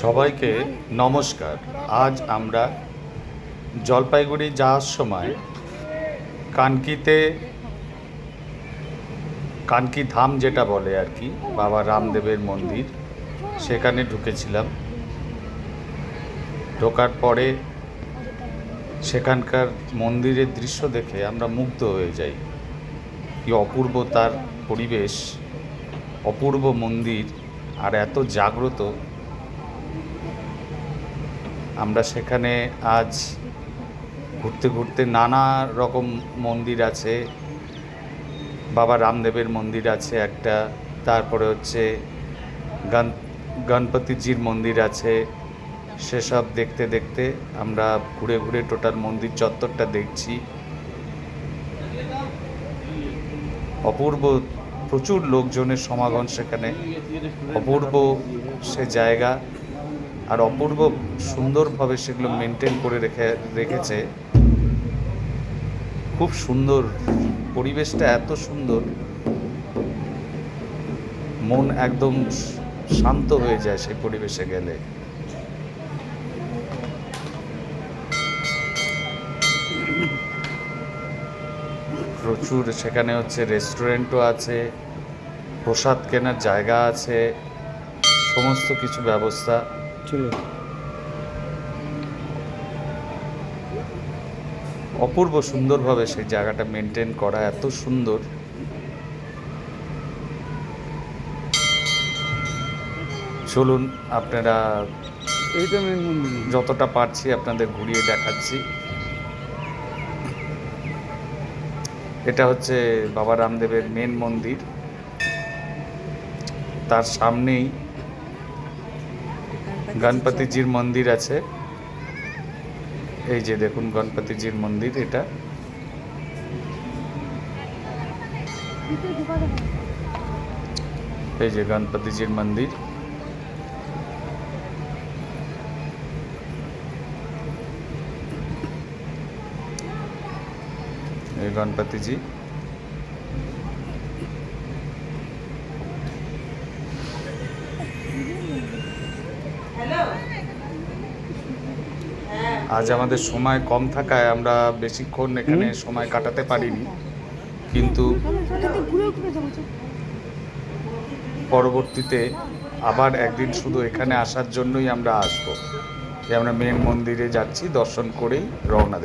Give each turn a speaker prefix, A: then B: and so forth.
A: সবাইকে নমস্কার। আজ আমরা জলপাইগুড়ি যাওয়ার সময় কানকি ধাম যেটা বলে আর কি, বাবা রামদেবের মন্দির, সেখানে ঢুকেছিলাম। ঢোকার পরে সেখানকার মন্দিরের দৃশ্য দেখে আমরা মুগ্ধ হয়ে যাই। কি অপূর্ব তার পরিবেশ, অপূর্ব মন্দির, আর এত জাগ্রত। আমরা সেখানে আজ ঘুরতে ঘুরতে নানা রকম মন্দির আছে। বাবা রামদেবের মন্দির আছে একটা, তারপরে হচ্ছে গণপতিজির মন্দির আছে। সেসব দেখতে দেখতে আমরা ঘুরে ঘুরে টোটাল মন্দির চত্বরটা দেখছি। অপূর্ব, প্রচুর লোকজনের সমাগম সেখানে। অপূর্ব সে জায়গা, আর অপূর্ব সুন্দরভাবে সেগুলো মেনটেন করে রেখেছে। খুব সুন্দর পরিবেশটা, এত সুন্দর, মন একদম শান্ত হয়ে যায় সেই পরিবেশে গেলে। প্রচুর সেখানে হচ্ছে রেস্টুরেন্টও আছে, প্রসাদ কেনার জায়গা আছে, সমস্ত কিছু ব্যবস্থা। অপূর্ব সুন্দরভাবে সেই জায়গাটা মেনটেন করা, এত সুন্দর। চলুন, আপনারা যতটা পারছি আপনাদের ঘুরিয়ে দেখাচ্ছি। এটা হচ্ছে বাবা রামদেবের মেন মন্দির, তার সামনেই গণপতিজির মন্দির আছে। এই যে দেখুন গণপতিজির মন্দির, এটা এই যে গণপতিজির মন্দির। এই গণপতিজি, আজ আমাদের সময় কম থাকায় আমরা বেশিক্ষণ এখানে সময় কাটাতে পারিনি, কিন্তু পরবর্তীতে আবার একদিন শুধু এখানে আসার জন্যই আমরা আসবো। আমরা মেন মন্দিরে যাচ্ছি, দর্শন করেই রওনা দেব।